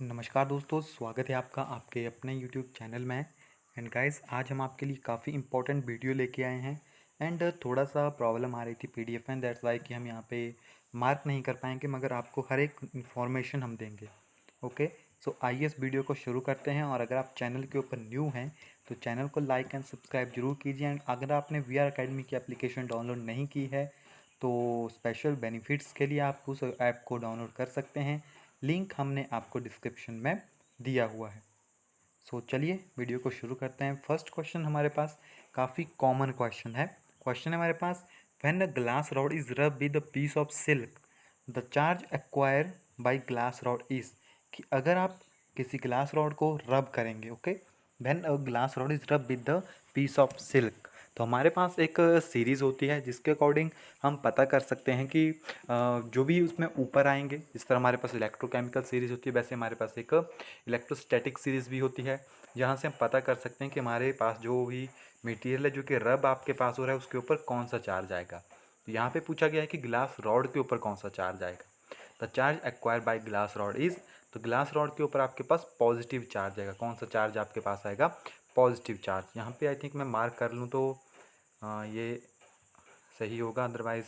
नमस्कार दोस्तों, स्वागत है आपका आपके अपने यूट्यूब चैनल में। एंड गाइस, आज हम आपके लिए काफ़ी इंपॉर्टेंट वीडियो लेके आए हैं। एंड थोड़ा सा प्रॉब्लम आ रही थी पीडीएफ में, दैट्स वाई कि हम यहाँ पे मार्क नहीं कर पाएंगे, मगर आपको हर एक इन्फॉर्मेशन हम देंगे। ओके, सो आइए इस वीडियो को शुरू करते हैं। और अगर आप चैनल के ऊपर न्यू हैं तो चैनल को लाइक एंड सब्सक्राइब जरूर कीजिए। एंड अगर आपने वी आर अकेडमी की एप्लीकेशन डाउनलोड नहीं की है तो स्पेशल बेनिफिट्स के लिए आप उस ऐप को डाउनलोड कर सकते हैं। लिंक हमने आपको डिस्क्रिप्शन में दिया हुआ है। सो चलिए वीडियो को शुरू करते हैं। फर्स्ट क्वेश्चन हमारे पास काफ़ी कॉमन क्वेश्चन है। क्वेश्चन है हमारे पास, when a glass rod is rub with a piece of silk the charge acquire by glass rod is. कि अगर आप किसी ग्लास रॉड को रब करेंगे, okay, when a glass rod is rub with the piece of silk, तो हमारे पास एक series होती है जिसके अकॉर्डिंग हम पता कर सकते हैं कि जो भी उसमें ऊपर आएंगे, जिस तरह हमारे पास इलेक्ट्रोकेमिकल सीरीज़ होती है वैसे हमारे पास एक इलेक्ट्रोस्टैटिक सीरीज़ भी होती है, जहाँ से हम पता कर सकते हैं कि हमारे पास जो भी मटेरियल है जो कि रब आपके पास हो रहा है उसके ऊपर कौन सा चार्ज आएगा। तो यहाँ पे पूछा गया है कि ग्लास रॉड के ऊपर कौन सा चार्ज आएगा। The charge acquire by glass rod is, तो ग्लास रॉड के ऊपर आपके पास पॉजिटिव चार्ज आएगा। कौन सा चार्ज आपके पास आएगा? Positive charge. यहाँ पे आई थिंक मैं मार्क कर लूँ तो ये सही होगा, अदरवाइज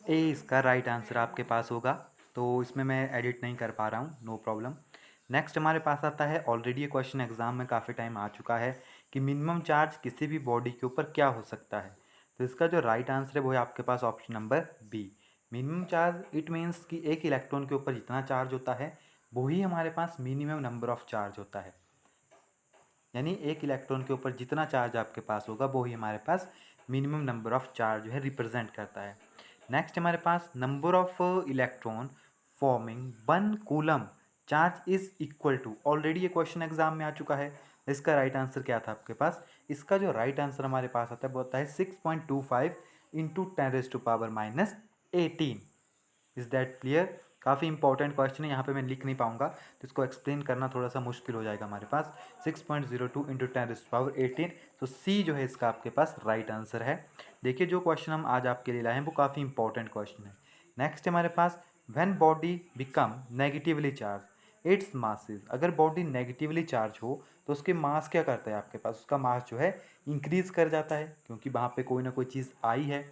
ए इसका राइट आंसर आपके पास होगा। तो इसमें मैं एडिट नहीं कर पा रहा हूँ, नो प्रॉब्लम। नेक्स्ट हमारे पास आता है, ऑलरेडी ये क्वेश्चन एग्जाम में काफ़ी टाइम आ चुका है, कि मिनिमम चार्ज किसी भी बॉडी के ऊपर क्या हो सकता है। तो इसका जो राइट आंसर है वो है आपके पास option number B. Minimum charge it means कि एक इलेक्ट्रॉन के ऊपर जितना चार्ज होता है वही हमारे पास मिनिमम नंबर ऑफ चार्ज होता है। यानी एक इलेक्ट्रॉन के ऊपर जितना चार्ज आपके पास होगा वो ही हमारे पास मिनिमम नंबर ऑफ चार्ज जो है रिप्रेजेंट करता है। नेक्स्ट हमारे पास, number of electron forming 1 coulomb charge is equal to. Already ये क्वेश्चन एग्जाम में आ चुका है। इसका राइट आंसर क्या था आपके पास? इसका जो राइट आंसर हमारे पास आता है वो होता है 6.25 इंटू 10⁻⁻18। Is that clear? काफ़ी इंपॉर्टेंट क्वेश्चन है, यहाँ पे मैं लिख नहीं पाऊंगा तो इसको एक्सप्लेन करना थोड़ा सा मुश्किल हो जाएगा हमारे पास। 6.02 इंटू 10⁻18। तो सी जो है इसका आपके पास राइट आंसर है। देखिए, जो क्वेश्चन हम आज आपके लिए लाए हैं वो काफ़ी इंपॉर्टेंट क्वेश्चन है। नेक्स्ट हमारे पास, when body become negatively charge its masses. अगर बॉडी नेगेटिवली चार्ज हो तो उसके मास क्या करता है आपके पास? उसका मास जो है इंक्रीज कर जाता है, क्योंकि वहाँ पे कोई ना कोई चीज़ आई है।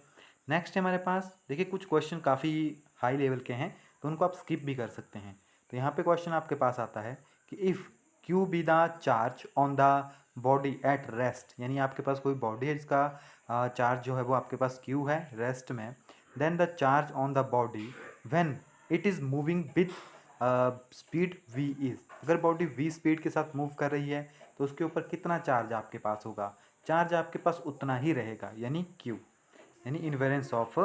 नेक्स्ट हमारे पास देखिए, कुछ क्वेश्चन काफ़ी हाई लेवल के हैं तो उनको आप स्किप भी कर सकते हैं। तो यहाँ पे क्वेश्चन आपके पास आता है कि if Q be the charge on the body at rest, यानी आपके पास कोई बॉडी है जिसका चार्ज जो है वो आपके पास क्यू है रेस्ट में, then the charge on the body when it is moving with speed V is. अगर बॉडी वी स्पीड के साथ मूव कर रही है तो उसके ऊपर कितना चार्ज आपके पास होगा? चार्ज आपके पास उतना ही रहेगा, यानी क्यू, यानी इन्वेरेंस ऑफ।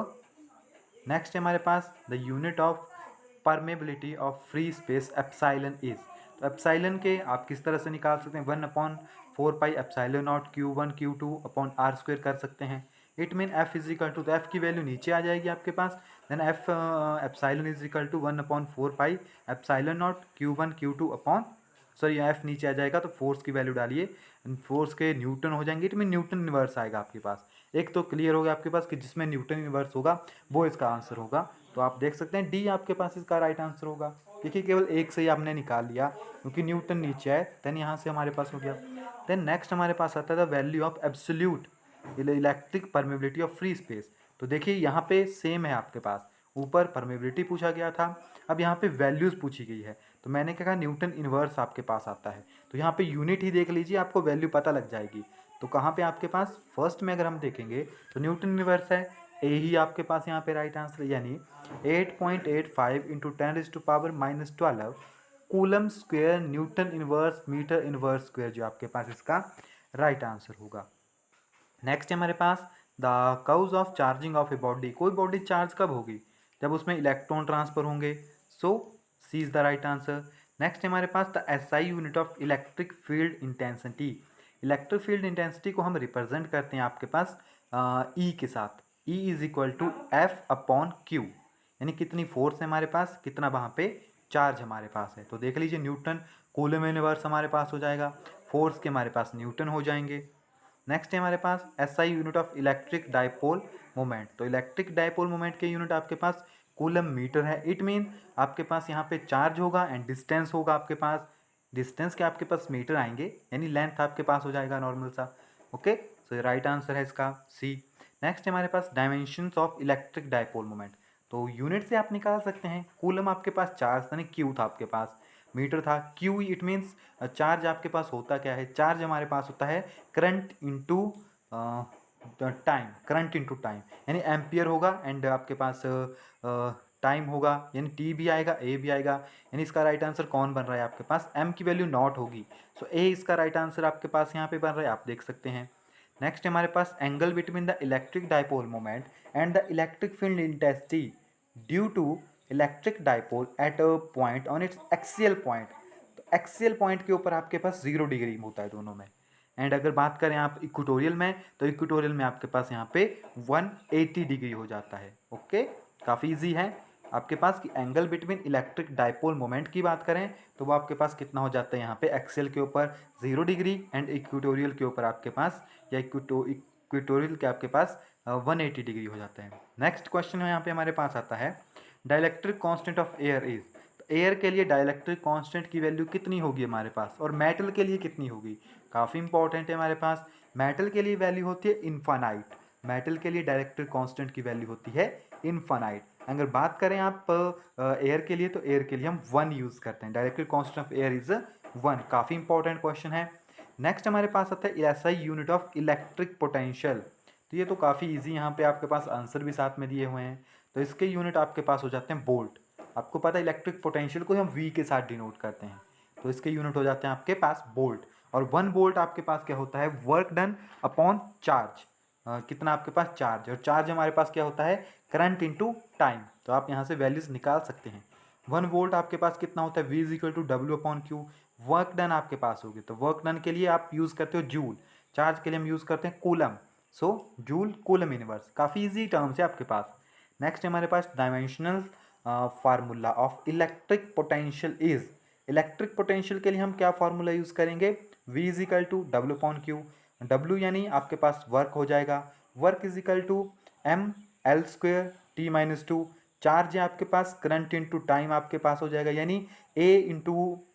नेक्स्ट है हमारे पास, the unit of permeability of free space epsilon is. तो एप्साइलन के आप किस तरह से निकाल सकते हैं? 1/4 pi epsilon nought Q1 Q2 upon R square कर सकते हैं। It mean F is equal to, तो एफ की वैल्यू नीचे आ जाएगी आपके पास, then F epsilon is equal to 1/4 pi epsilon nought Q1 Q2 upon, sorry F नीचे आ जाएगा तो फोर्स की वैल्यू डालिए, फोर्स के न्यूटन हो जाएंगे, इट मीन न्यूटन इनवर्स आएगा आपके पास। एक तो क्लियर हो गया आपके पास कि जिसमें न्यूटन इनवर्स होगा वो इसका आंसर होगा। तो आप देख सकते हैं डी आपके पास इसका राइट आंसर होगा। देखिए, केवल एक से ही आपने निकाल लिया क्योंकि न्यूटन नीचे है, देन यहाँ से हमारे पास हो गया। देन नेक्स्ट हमारे पास आता है the value of absolute electric permeability of free space. तो देखिए यहाँ पे सेम है आपके पास, ऊपर परमेबिलिटी पूछा गया था, अब यहाँ पे वैल्यूज़ पूछी गई है। तो मैंने क्या कहा, न्यूटन इनवर्स आपके पास आता है। तो यहाँ पे यूनिट ही देख लीजिए, आपको वैल्यू पता लग जाएगी। तो कहाँ पे आपके पास फर्स्ट में अगर हम देखेंगे तो न्यूटन इनवर्स है, ए ही आपके पास यहाँ पे राइट आंसर, यानी 8.85 into 10⁻⁻12 coulomb square newton inverse metre inverse square जो आपके पास इसका राइट आंसर होगा। नेक्स्ट है हमारे पास, the cause of charging of a body. कोई बॉडी चार्ज कब होगी? जब उसमें इलेक्ट्रॉन ट्रांसफर होंगे। So C is the right answer. Next है हमारे पास, the SI unit of electric field intensity. Electric field intensity को हम रिप्रेजेंट करते हैं आपके पास ई के साथ। E is equal to F upon Q, यानी कितनी फोर्स है हमारे पास, कितना वहाँ पे चार्ज हमारे पास है। तो देख लीजिए, न्यूटन कूलम यूनिवर्स हमारे पास हो जाएगा, फोर्स के हमारे पास न्यूटन हो जाएंगे। नेक्स्ट है हमारे पास SI unit of electric dipole moment. तो इलेक्ट्रिक डायपोल मोमेंट के यूनिट आपके पास कूलम मीटर है, इट मीन आपके पास यहाँ पे चार्ज होगा एंड डिस्टेंस होगा आपके पास, डिस्टेंस के आपके पास मीटर आएंगे यानी लेंथ आपके पास हो जाएगा नॉर्मल सा। ओके, सो ये राइट आंसर है इसका सी। नेक्स्ट हमारे पास dimensions of electric dipole moment, तो यूनिट से आप निकाल सकते हैं। कूलम आपके पास चार्ज था, नहीं क्यू था आपके पास, मीटर था क्यू, इट मीन्स चार्ज आपके पास होता क्या है, चार्ज हमारे पास होता है current into time, current into time यानी एम्पियर होगा एंड आपके पास टाइम होगा यानी टी भी आएगा ए भी आएगा, यानी इसका राइट आंसर कौन बन रहा है आपके पास, एम की वैल्यू नॉट होगी, सो ए इसका राइट आंसर आपके पास यहाँ पे बन रहा है, आप देख सकते हैं। नेक्स्ट हमारे पास angle between the electric dipole moment and the electric field intensity due to electric dipole at a point on its axial point, तो एक्सियल पॉइंट के ऊपर आपके पास 0 डिग्री होता है दोनों में। एंड अगर बात करें आप इक्वेटोरियल में, तो इक्वेटोरियल में आपके पास यहाँ पे 180 डिग्री हो जाता है। ओके, काफ़ी इजी है आपके पास कि angle between electric dipole moment की बात करें तो वो आपके पास कितना हो जाता है यहाँ पे, एक्सियल के ऊपर 0 डिग्री एंड इक्वेटोरियल के ऊपर आपके पास या इक्वेटोरियल के आपके पास 180 डिग्री हो जाता है। नेक्स्ट क्वेश्चन यहाँ पे हमारे पास आता है dielectric constant of air is, air के लिए डाइलेक्ट्रिक कांस्टेंट की वैल्यू कितनी होगी हमारे पास और मेटल के लिए कितनी होगी, काफ़ी इंपॉर्टेंट है हमारे पास। मेटल के लिए वैल्यू होती है इनफाइनाइट, मेटल के लिए डाइलेक्ट्रिक कांस्टेंट की वैल्यू होती है इनफाइनाइट। अगर बात करें आप एयर के लिए, तो एयर के लिए हम 1 यूज़ करते हैं, dielectric constant of air is 1, काफ़ी इंपॉर्टेंट क्वेश्चन है। नेक्स्ट हमारे पास आता है SI unit of electric potential, तो ये तो काफ़ी इजी, यहाँ पे आपके पास आंसर भी साथ में दिए हुए हैं, तो इसके यूनिट आपके पास हो जाते हैं वोल्ट। आपको पता है इलेक्ट्रिक पोटेंशियल को हम वी के साथ डिनोट करते हैं, तो इसके यूनिट हो जाते हैं आपके पास वोल्ट। और 1 वोल्ट आपके पास क्या होता है, वर्क डन अपॉन चार्ज, कितना आपके पास चार्ज, और चार्ज हमारे पास क्या होता है, करंट इनटू टाइम, तो आप यहाँ से वैल्यूज निकाल सकते हैं। 1 वोल्ट आपके पास कितना होता है, V is equal to W upon Q, work done आपके पास होगी, तो वर्क डन के लिए आप यूज़ करते हो जूल, चार्ज के लिए हम यूज़ करते हैं coulomb, so joule coulomb inverse, काफ़ी इजी टर्म्स है आपके पास। नेक्स्ट हमारे पास dimensional formula of electric potential is, electric potential के लिए हम क्या फार्मूला यूज़ करेंगे, V is equal to W upon Q, W यानी आपके पास वर्क हो जाएगा, work is equal to M L square T minus two, charge है आपके पास करंट इंटू टाइम आपके पास हो जाएगा, यानी ए इंटू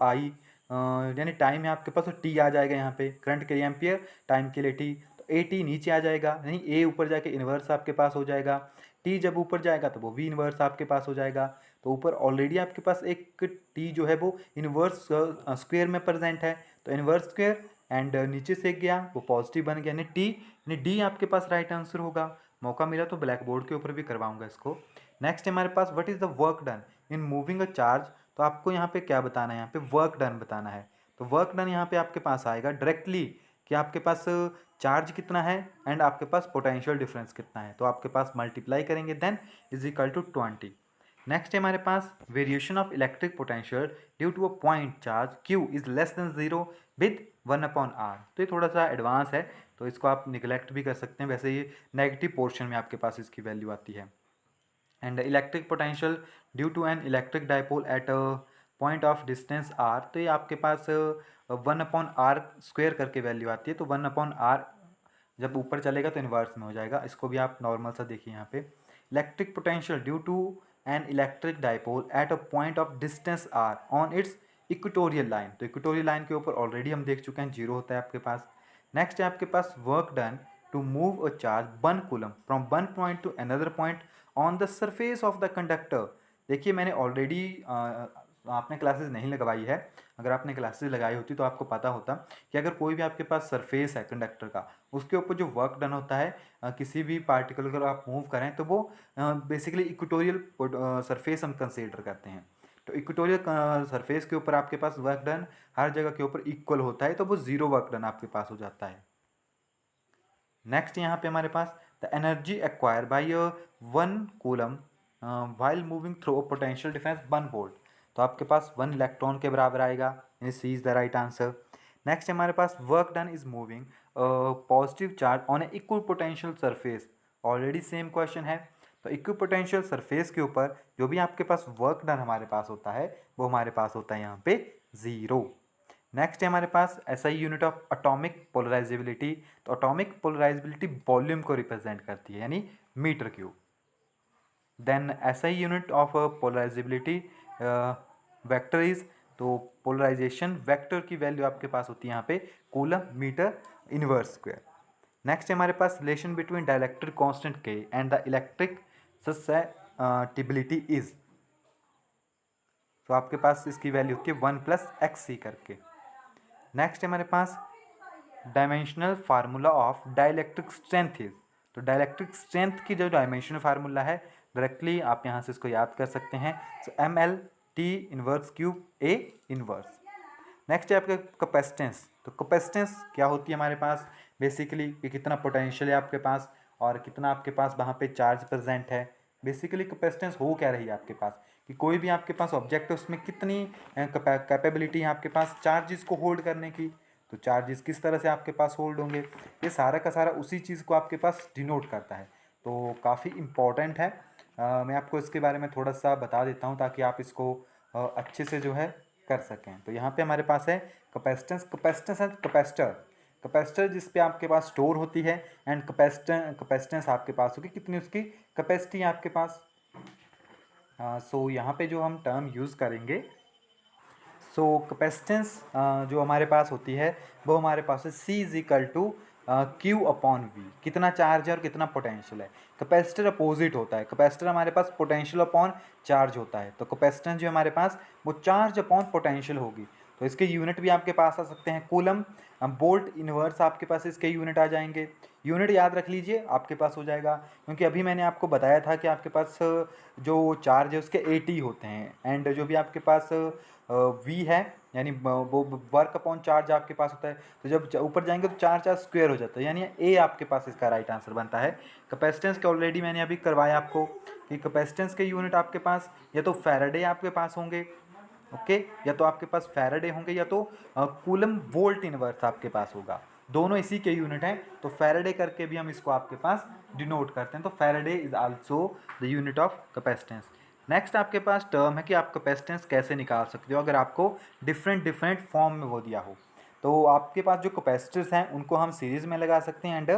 आई, यानी टाइम है आपके पास, तो टी आ जाएगा यहाँ पे, करंट के लिए एम्पियर, टाइम के लिए टी, तो ए टी नीचे आ जाएगा, यानी ए ऊपर जाके इन्वर्स आपके पास हो जाएगा, टी जब ऊपर जाएगा तो वो भी इन्वर्स आपके पास हो जाएगा, तो ऊपर ऑलरेडी आपके पास एक टी जो है वो इन्वर्स स्क्वेयर में प्रेजेंट है, तो इन्वर्स स्क्वेयर एंड नीचे से गया वो पॉजिटिव बन गया, यानी टी, यानी डी आपके पास राइट आंसर होगा। मौका मिला तो ब्लैक बोर्ड के ऊपर भी करवाऊंगा इसको। नेक्स्ट हमारे पास what is the work done in moving a charge, तो आपको यहाँ पे क्या बताना है, यहाँ पे वर्क डन बताना है, तो वर्क डन यहाँ पे आपके पास आएगा डायरेक्टली कि आपके पास चार्ज कितना है एंड आपके पास पोटेंशियल डिफरेंस कितना है, तो आपके पास मल्टीप्लाई करेंगे then is equal to 20। Next है हमारे पास variation of electric potential due to a point charge Q is less than 0 with 1 upon R, तो ये थोड़ा सा एडवांस है, तो इसको आप निगलेक्ट भी कर सकते हैं, वैसे ये नेगेटिव पोर्शन में आपके पास इसकी वैल्यू आती है। And electric potential due to an electric dipole at a point of distance R, तो ये आपके पास 1 अपॉन आर स्क्वेयर करके वैल्यू आती है, तो 1 अपॉन आर जब ऊपर चलेगा तो इन्वर्स में हो जाएगा, इसको भी आप नॉर्मल सा देखिए यहाँ पे। Electric potential due to an electric dipole at a point of distance R on its equatorial line, तो इक्वेटोरियल लाइन के ऊपर ऑलरेडी हम देख चुके हैं 0 होता है आपके पास। नेक्स्ट है आपके पास work done to move a charge 1 coulomb from 1 point to another point on the surface of the conductor, देखिए मैंने ऑलरेडी, आपने क्लासेस नहीं लगवाई है, अगर आपने क्लासेस लगाई होती तो आपको पता होता कि अगर कोई भी आपके पास सरफेस है कंडक्टर का, उसके ऊपर जो वर्क डन होता है, किसी भी पार्टिकल को आप मूव करें तो वो बेसिकली इक्वेटोरियल सरफेस हम कंसीडर करते हैं, तो इक्वेटोरियल सरफेस के ऊपर आपके पास वर्क डन हर जगह के ऊपर इक्वल होता है, तो वो 0 वर्क डन आपके पास हो जाता है। नेक्स्ट यहाँ पे हमारे पास the energy acquire by 1 coulomb while moving through potential difference 1 volt, तो आपके पास 1 इलेक्ट्रॉन के बराबर आएगा, यानी C is the right answer. Next हमारे पास work done is moving positive charge on a equal potential surface, already same question है, तो इक्वल पोटेंशियल सरफेस के ऊपर जो भी आपके पास वर्क डन हमारे पास होता है वो हमारे पास होता है यहाँ पे 0। नेक्स्ट है हमारे पास SI unit of atomic polarizability, तो एटॉमिक पोलराइजेबिलिटी वॉल्यूम को रिप्रेजेंट करती है, यानी मीटर क्यूब। देन ऐसा ही unit of polarizability vector is, तो पोलराइजेशन वेक्टर की वैल्यू आपके पास होती है यहाँ पे coulomb metre inverse square. Next है हमारे पास relation between dielectric constant K and the electric susceptibility is, तो आपके पास इसकी वैल्यू होती है 1+xc करके। नेक्स्ट है हमारे पास dimensional formula of dielectric strength is, तो डाइलेक्ट्रिक स्ट्रेंथ की जो डायमेंशनल फार्मूला है डायरेक्टली आप यहाँ से इसको याद कर सकते हैं, तो mL/T⁻³ A इनवर्स। नेक्स्ट है आपका कैपेसिटेंस, तो कैपेसिटेंस क्या होती है हमारे पास बेसिकली कि कितना पोटेंशियल है आपके पास और कितना आपके पास वहाँ पे चार्ज प्रेजेंट है। बेसिकली कैपेसिटेंस हो क्या रही है आपके पास कि कोई भी आपके पास ऑब्जेक्ट है उसमें कितनी कैपेबिलिटी है आपके पास चार्जेस को होल्ड करने की, तो चार्जेस किस तरह से आपके पास होल्ड होंगे, ये सारा का सारा उसी चीज़ को आपके पास डिनोट करता है, तो काफ़ी इम्पॉर्टेंट है। मैं आपको इसके बारे में थोड़ा सा बता देता हूँ ताकि आप इसको अच्छे से जो है कर सकें। तो यहाँ पे हमारे पास है capacitance, capacitance and capacitor, capacitor जिस पे आपके पास स्टोर होती है एंड कैपेसिटेंस आपके पास होगी कितनी उसकी कैपेसिटी है आपके पास। सो यहाँ पे जो हम टर्म यूज़ करेंगे, सो कैपेसिटेंस जो हमारे पास होती है वो हमारे पास है C=Q/V, कितना चार्ज है और कितना पोटेंशियल है। कैपेसिटर अपोजिट होता है, कैपेसिटर हमारे पास पोटेंशियल अपॉन चार्ज होता है, तो कैपेसिटेंस जो हमारे पास वो चार्ज अपॉन पोटेंशियल होगी, तो इसके यूनिट भी आपके पास आ सकते हैं कूलम, बोल्ट इनवर्स आपके पास इसके यूनिट आ जाएंगे। यूनिट याद रख लीजिए आपके पास हो जाएगा, क्योंकि अभी मैंने आपको बताया था कि आपके पास जो चार्ज है उसके 80 होते हैं एंड जो भी आपके पास वी है यानी वो वर्क अपॉन चार्ज आपके पास होता है, तो जब ऊपर जाएंगे तो चार चार स्क्वायर हो जाता है, यानी ए आपके पास इसका राइट आंसर बनता है। कैपेसिटेंस के ऑलरेडी मैंने अभी करवाया आपको कि कैपेसिटेंस के यूनिट आपके पास या तो फैराडे आपके पास होंगे, ओके, या तो आपके पास फैराडे होंगे या तो कूलम वोल्ट इनवर्स आपके पास होगा, दोनों इसी के यूनिट हैं, तो फैराडे करके भी हम इसको आपके पास डिनोट करते हैं, तो Faraday is also the unit of capacitance. Next आपके पास टर्म है कि आप कैपेसिटेंस कैसे निकाल सकते हो अगर आपको डिफरेंट फॉर्म में वो दिया हो, तो आपके पास जो कैपेसिटर्स हैं उनको हम सीरीज़ में लगा सकते हैं एंड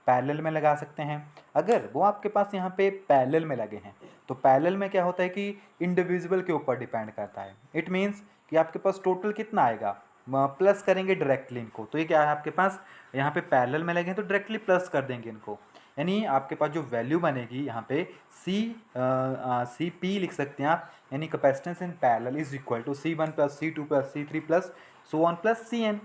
पैरेलल में लगा सकते हैं। अगर वो आपके पास यहाँ पे पैरेलल में लगे हैं तो पैरेलल में क्या होता है कि इंडिविजुअल के ऊपर डिपेंड करता है, इट मीन्स कि आपके पास टोटल कितना आएगा, प्लस करेंगे डायरेक्टली इनको, तो ये क्या है आपके पास यहाँ पे पैरेलल में लगे हैं तो डायरेक्टली प्लस कर देंगे इनको, यानी आपके पास जो वैल्यू बनेगी यहाँ पे सी पी लिख सकते हैं आप, यानी capacitance in parallel is equal to C1+C2+C3+so on+Cn।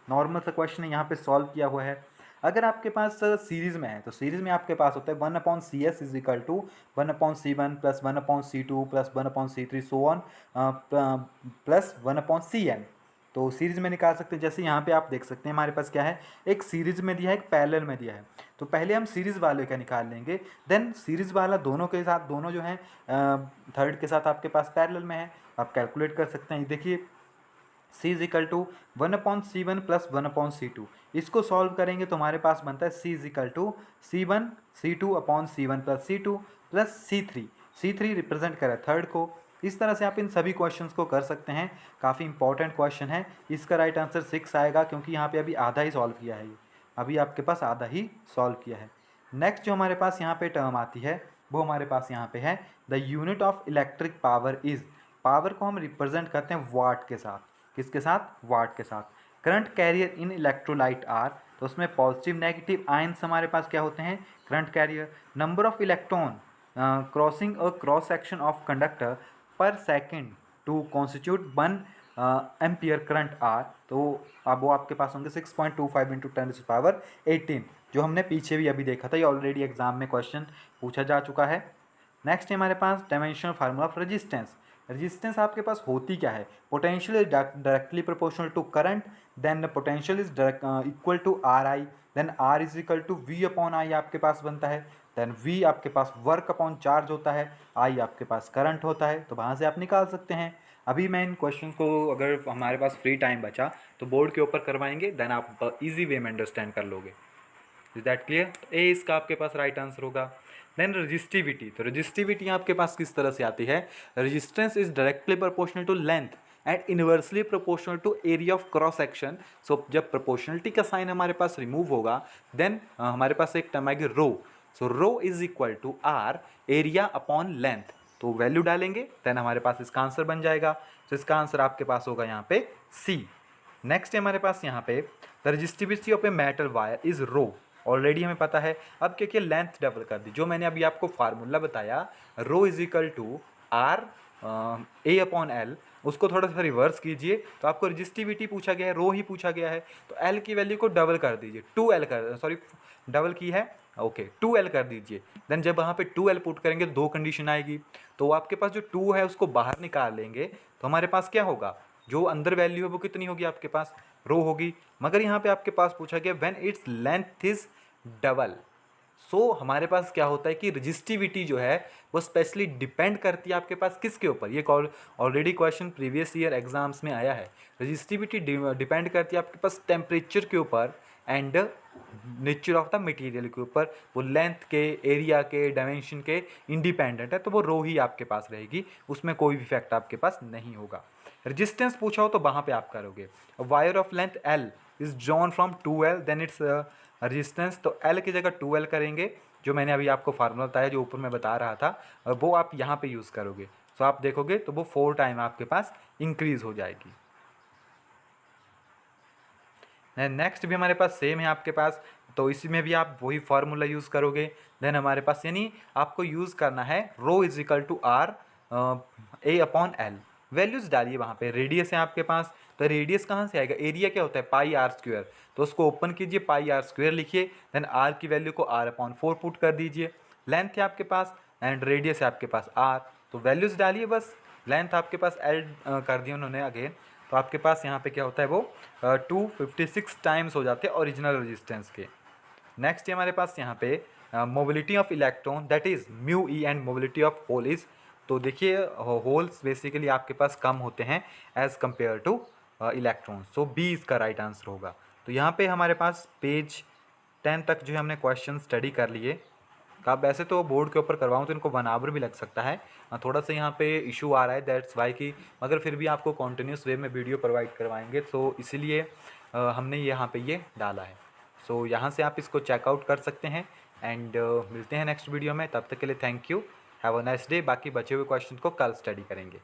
Normal सा क्वेश्चन है, यहाँ पे सॉल्व किया हुआ है। अगर आपके पास सीरीज़ में है तो सीरीज़ में आपके पास होता है 1/CS is equal to 1/C1+1/C2+1/C3 +1/Cn, तो सीरीज़ में निकाल सकते हैं। जैसे यहाँ पे आप देख सकते हैं हमारे पास क्या है, एक सीरीज़ में दिया है एक पैरेलल में दिया है, तो पहले हम सीरीज़ वाले का निकाल लेंगे, देन सीरीज़ वाला दोनों के साथ दोनों जो हैं थर्ड के साथ आपके पास पैरेलल में है, आप कैलकुलेट कर सकते हैं। देखिए C=1/C1+1/C2, इसको सॉल्व करेंगे तो हमारे पास बनता है C=C1C2/C1+C2+C3 रिप्रेजेंट करें थर्ड को। इस तरह से आप इन सभी क्वेश्चंस को कर सकते हैं, काफ़ी इंपॉर्टेंट क्वेश्चन है। इसका राइट आंसर 6 आएगा क्योंकि यहाँ पे अभी आधा ही सॉल्व किया है, ये अभी आपके पास आधा ही सॉल्व किया है। नेक्स्ट जो हमारे पास यहाँ पे टर्म आती है वो हमारे पास यहाँ पे है the unit of electric power is, power को हम रिप्रेजेंट करते हैं वाट के साथ, किसके साथ, वाट के साथ। Current carrier in electrolyte are, तो उसमें पॉजिटिव नेगेटिव आयंस हमारे पास क्या होते हैं, current carrier. Number of electron crossing a cross section of conductor per second to constitute 1 ampere current are, तो अब वो आपके पास होंगे 6.25 × 10⁻18, जो हमने पीछे भी अभी देखा था, ये ऑलरेडी एग्जाम में क्वेश्चन पूछा जा चुका है। नेक्स्ट है हमारे पास dimensional formula of resistance. Resistance आपके पास होती क्या है, potential is directly proportional to current, then potential is equal to R I, then R is equal to V upon I आपके पास बनता है, देन वी आपके पास वर्क अपॉन चार्ज होता है, आई आपके पास करंट होता है, तो वहाँ से आप निकाल सकते हैं। अभी मैं इन क्वेश्चन को अगर हमारे पास फ्री टाइम बचा तो बोर्ड के ऊपर करवाएंगे, देन आप इजी वे में अंडरस्टैंड कर लोगे। Is that clear? ए इसका आपके पास राइट आंसर होगा। देन रजिस्टिविटी, तो रजिस्टिविटी आपके पास किस तरह से आती है, resistance is directly proportional to length and inversely proportional to area of cross section. So जब प्रोपोर्शनलिटी का साइन हमारे पास रिमूव होगा देन हमारे पास एक टर्म आएगी rho. So rho is equal to R area upon length, तो वैल्यू डालेंगे then हमारे पास इसका आंसर बन जाएगा। तो इसका आंसर आपके पास होगा यहाँ पे सी। नेक्स्ट है हमारे पास यहाँ पे the resistivity of a metal wire is rho, already हमें पता है। अब क्या किया, लेंथ डबल कर दी, जो मैंने अभी आपको फार्मूला बताया rho is equal to R A upon L, उसको थोड़ा सा रिवर्स कीजिए तो आपको रेजिस्टिविटी पूछा गया है, रो ही पूछा गया है, तो एल की वैल्यू को डबल कर दीजिए, 2L कर, सॉरी डबल की है, ओके 2L कर दीजिए। देन जब वहाँ पे 2L पुट करेंगे तो दो कंडीशन आएगी, तो आपके पास जो 2 है उसको बाहर निकाल लेंगे तो हमारे पास क्या होगा, जो अंदर वैल्यू है वो कितनी होगी आपके पास, रो होगी। मगर यहाँ पे आपके पास पूछा गया when its length is double, so हमारे पास क्या होता है कि रजिस्टिविटी जो है वो स्पेशली डिपेंड करती है आपके पास किसके ऊपर, ये already question previous year exams में आया है। रजिस्टिविटी डिपेंड करती है आपके पास टेम्परेचर के ऊपर and nature of the material के ऊपर, वो लेंथ के, एरिया के, डायमेंशन के इंडिपेंडेंट है, तो वो रो ही आपके पास रहेगी, उसमें कोई भी फैक्ट आपके पास नहीं होगा। रेजिस्टेंस पूछा हो तो वहाँ पे आप करोगे wire of length L is drawn from 2L then its resistance, तो L की जगह 2L करेंगे, जो मैंने अभी आपको फार्मूला बताया जो ऊपर मैं बता रहा था वो आप यहाँ पे यूज़ करोगे, तो आप देखोगे तो वो 4 टाइम आपके पास इंक्रीज हो जाएगी। नेक्स्ट भी हमारे पास सेम है आपके पास, तो इसी में भी आप वही फार्मूला यूज़ करोगे। देन हमारे पास यानी आपको यूज़ करना है rho is equal to R A upon L, values डालिए वहाँ पे। रेडियस है आपके पास, तो रेडियस कहाँ से आएगा, एरिया क्या होता है पाई आर स्क्वायर, तो उसको ओपन कीजिए, पाई आर स्क्वायर लिखिए, देन आर की वैल्यू को आर अपॉन 4 पुट कर दीजिए। लेंथ है आपके पास एंड रेडियस है आपके पास आर, तो वैल्यूज़ डालिए बस। लेंथ आपके पास एल कर दिया उन्होंने अगेन, तो आपके पास यहाँ पे क्या होता है वो 256 टाइम्स हो जाते हैं ओरिजिनल रेजिस्टेंस के। नेक्स्ट है हमारे पास यहाँ पे mobility of electron that is mu E and mobility of hole is, तो देखिए होल्स बेसिकली आपके पास कम होते हैं as compare to electrons, so B इसका राइट आंसर होगा। तो यहाँ पे हमारे पास पेज 10 तक जो है हमने क्वेश्चन स्टडी कर लिए। आप वैसे तो बोर्ड के ऊपर करवाऊँ तो इनको 1 आवर भी लग सकता है, थोड़ा सा यहाँ पे इशू आ रहा है दैट्स वाई कि, मगर फिर भी आपको कॉन्टीन्यूस वे में वीडियो प्रोवाइड करवाएंगे, तो इसीलिए हमने यहाँ पे ये डाला है। सो यहाँ से आप इसको चेकआउट कर सकते हैं एंड मिलते हैं नेक्स्ट वीडियो में, तब तक के लिए thank you, have a nice day. बाकी बचे हुए क्वेश्चन को कल स्टडी करेंगे।